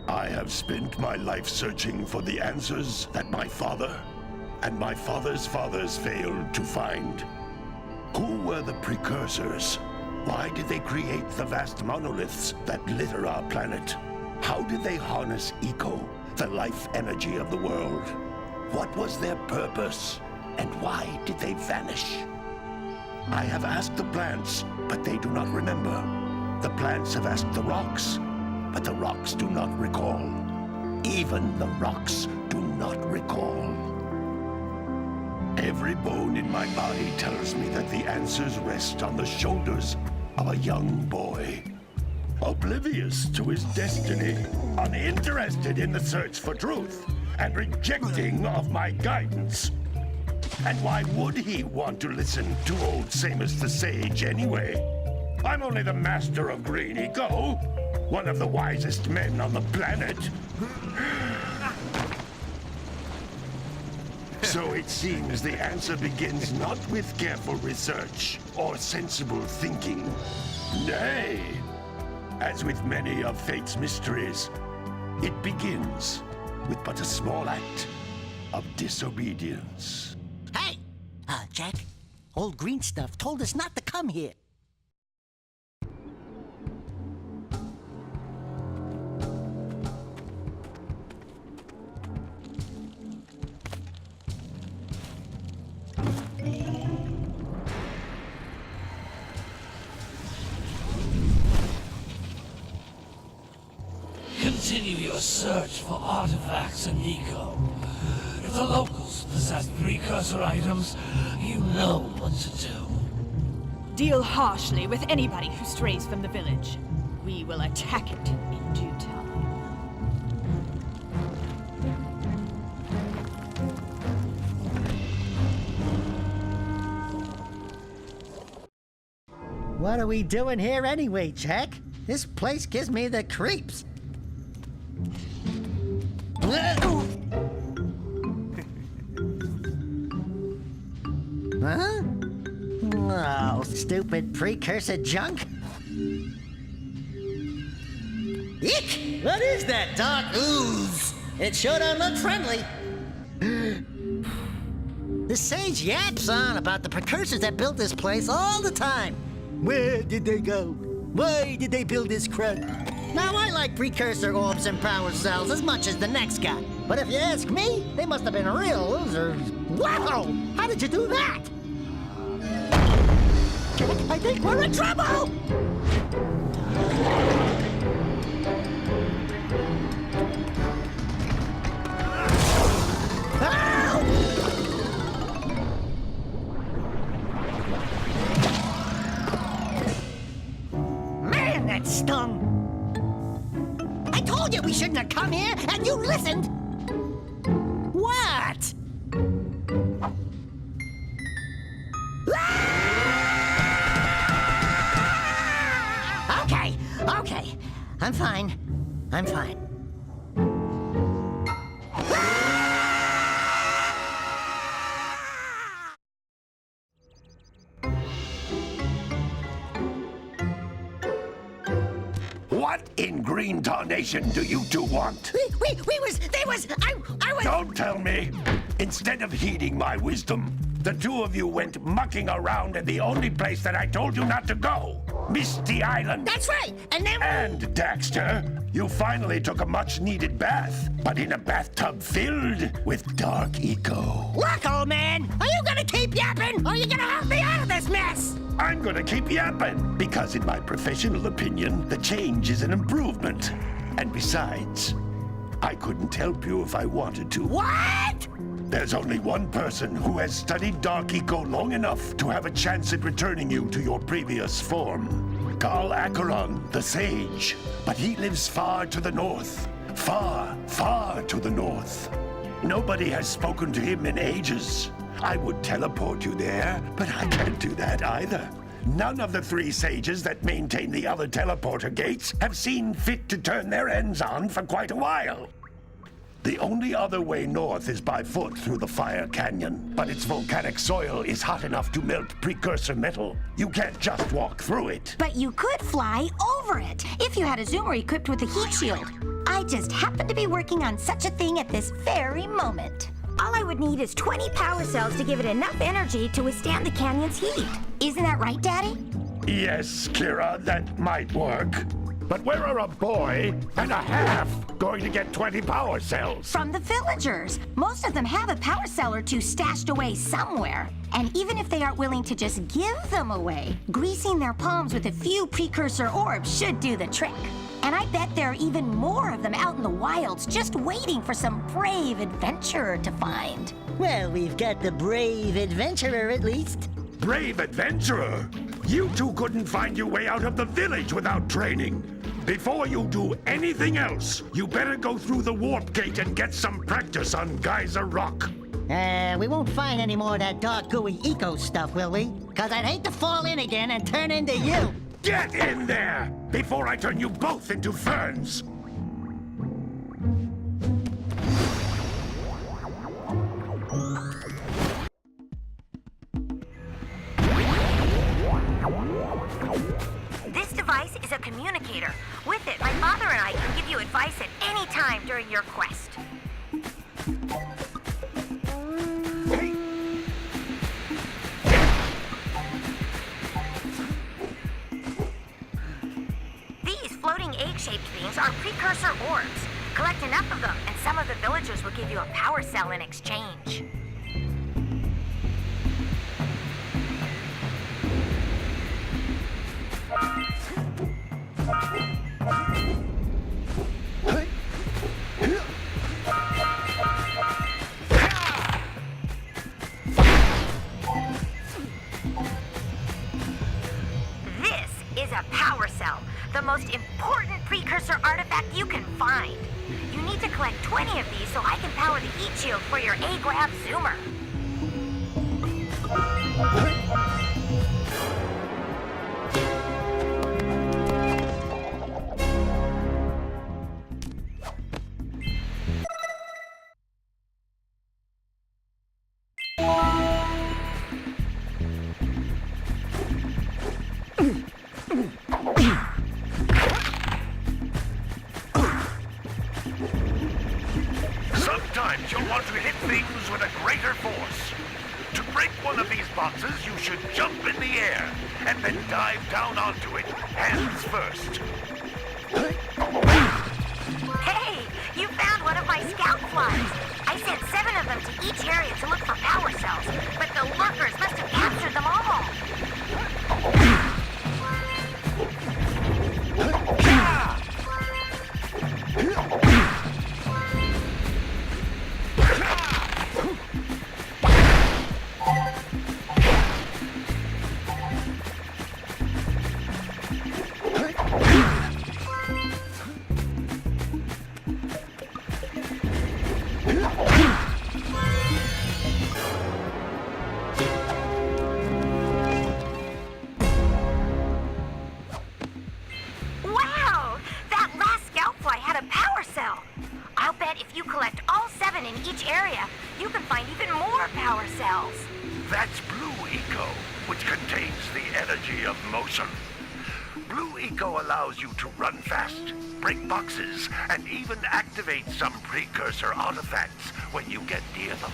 I have spent my life searching for the answers that my father and my father's fathers failed to find. Who were the Precursors? Why did they create the vast monoliths that litter our planet? How did they harness Eco, the life energy of the world? What was their purpose? And why did they vanish? I have asked the plants, but they do not remember. The plants have asked the rocks, but the rocks do not recall. Even the rocks do not recall. Every bone in my body tells me that the answers rest on the shoulders of a young boy. Oblivious to his destiny, uninterested in the search for truth, and rejecting of my guidance. And why would he want to listen to old Samus the Sage anyway? I'm only the master of Green Eco, one of the wisest men on the planet. So it seems the answer begins not with careful research or sensible thinking. Nay, as with many of fate's mysteries, it begins with but a small act of disobedience. Hey! Jak, old green stuff told us not to come here. Continue your search for artifacts in Eco. If the locals possess precursor items, you know what to do. Deal harshly with anybody who strays from the village. We will attack it in due time. What are we doing here anyway, Jak? This place gives me the creeps. Huh? Oh, stupid precursor junk. Eek! What is that dark ooze? It sure don't look friendly. The sage yaps on about the precursors that built this place all the time. Where did they go? Why did they build this crud? Now, I like precursor orbs and power cells as much as the next guy. But if you ask me, they must have been real losers. Wow! How did you do that? Jak, I think we're in trouble! Man, that stung! I told you we shouldn't have come here, and you listened! What? Okay. I'm fine. What in green tarnation do you two want? I was... Don't tell me! Instead of heeding my wisdom, the two of you went mucking around in the only place that I told you not to go. Misty Island. That's right, and then... And, Daxter, you finally took a much-needed bath, but in a bathtub filled with dark eco. Look, old man, are you gonna keep yapping, or are you gonna help me out of this mess? I'm gonna keep yapping, because in my professional opinion, the change is an improvement. And besides, I couldn't help you if I wanted to. What? There's only one person who has studied Dark Eco long enough to have a chance at returning you to your previous form. Carl Acheron, the Sage. But he lives far to the north. Far, far to the north. Nobody has spoken to him in ages. I would teleport you there, but I can't do that either. None of the 3 sages that maintain the other teleporter gates have seen fit to turn their ends on for quite a while. The only other way north is by foot through the Fire Canyon, but its volcanic soil is hot enough to melt precursor metal. You can't just walk through it. But you could fly over it if you had a zoomer equipped with a heat shield. I just happen to be working on such a thing at this very moment. All I would need is 20 power cells to give it enough energy to withstand the canyon's heat. Isn't that right, Daddy? Yes, Kira, that might work. But where are a boy and a half going to get 20 power cells? From the villagers. Most of them have a power cell or 2 stashed away somewhere. And even if they aren't willing to just give them away, greasing their palms with a few precursor orbs should do the trick. And I bet there are even more of them out in the wilds just waiting for some brave adventurer to find. Well, we've got the brave adventurer at least. Brave adventurer? You two couldn't find your way out of the village without training. Before you do anything else, you better go through the warp gate and get some practice on Geyser Rock. We won't find any more of that dark gooey eco stuff, will we? 'Cause I'd hate to fall in again and turn into you. Get in there before I turn you both into ferns. This device is a communicator. With it, my father and I can give you advice at any time during your quest. These floating egg-shaped things are precursor orbs. Collect enough of them, and some of the villagers will give you a power cell in exchange. This is a power cell, the most important precursor artifact you can find. You need to collect 20 of these so I can power the heat shield for your A-Grab zoomer. Sometimes you'll want to hit things with a greater force. To break one of these boxes, you should jump in the air and then dive down onto it, hands first. Hey, you found one of my scout flies. I sent 7 of them to each area to look for power cells, but the lurkers must have captured them all. Wow! That last scout fly had a power cell. I'll bet if you collect all 7 in each area, you can find even more power cells. That's Blue Eco, which contains the energy of motion. Blue Eco allows you to run fast, break boxes, and even activate some precursor artifacts when you get near them.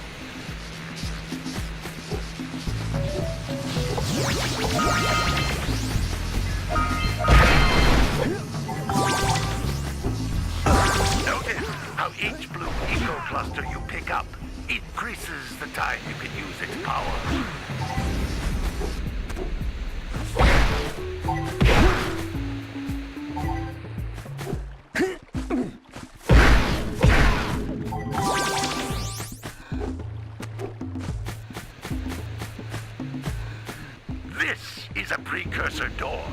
Notice how each Blue Eco cluster you pick up increases the time you can use its power. This is a precursor door.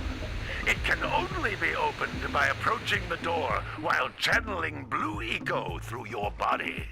It can only be opened by approaching the door while channeling blue eco through your body.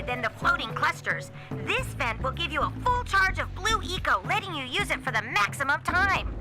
Than the floating clusters. This vent will give you a full charge of blue eco, letting you use it for the maximum time.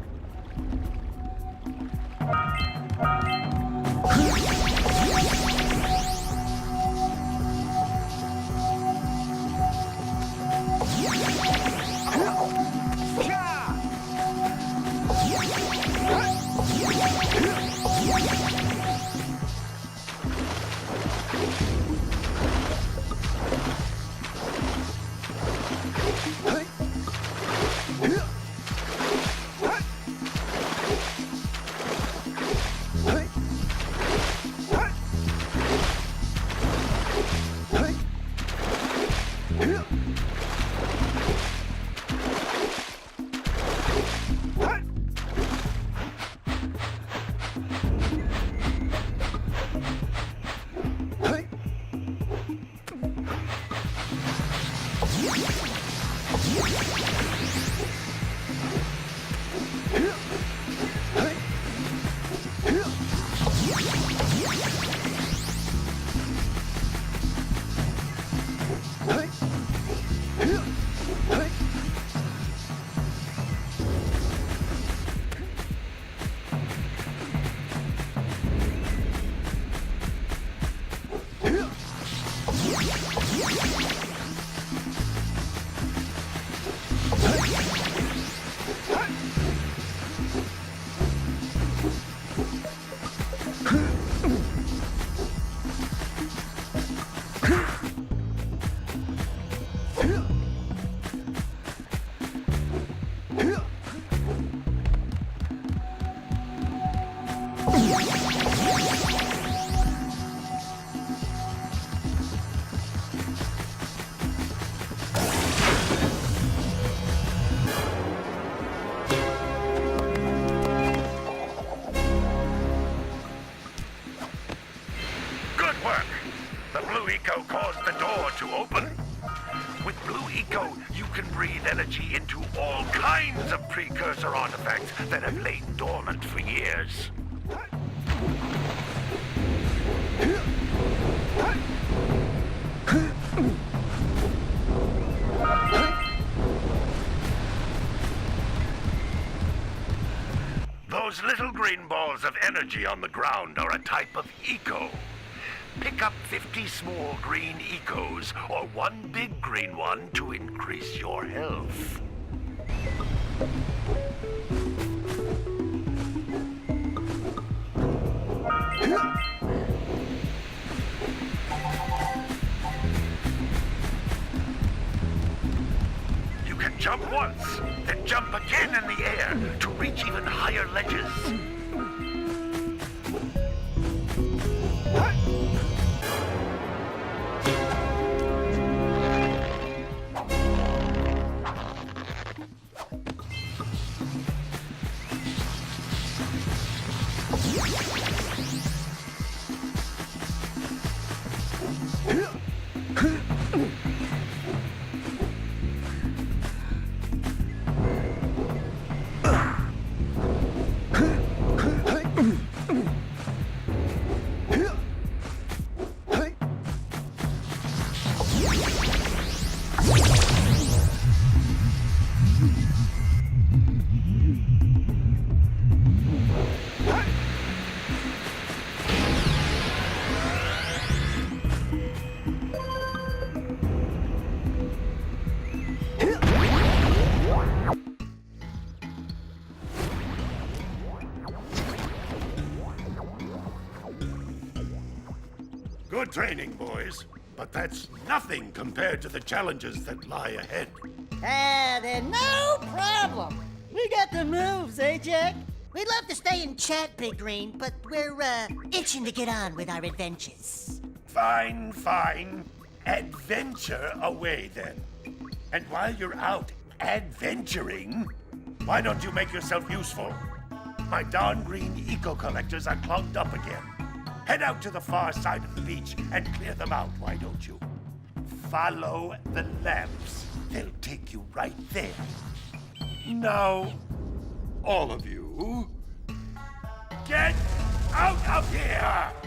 Energy into all kinds of precursor artifacts that have lain dormant for years. Those little green balls of energy on the ground are a type of eco. Pick up 50 small green ecos or one big green one to increase your health. You can jump once, then jump again in the air to reach even higher ledges. Good training, boys. But that's nothing compared to the challenges that lie ahead. Then no problem. We got the moves, eh, Jack? We'd love to stay and chat, Big Green, but we're, itching to get on with our adventures. Fine, fine. Adventure away, then. And while you're out adventuring, why don't you make yourself useful? My darn green eco-collectors are clogged up again. Head out to the far side of the beach and clear them out, why don't you? Follow the lamps. They'll take you right there. Now, all of you, get out of here!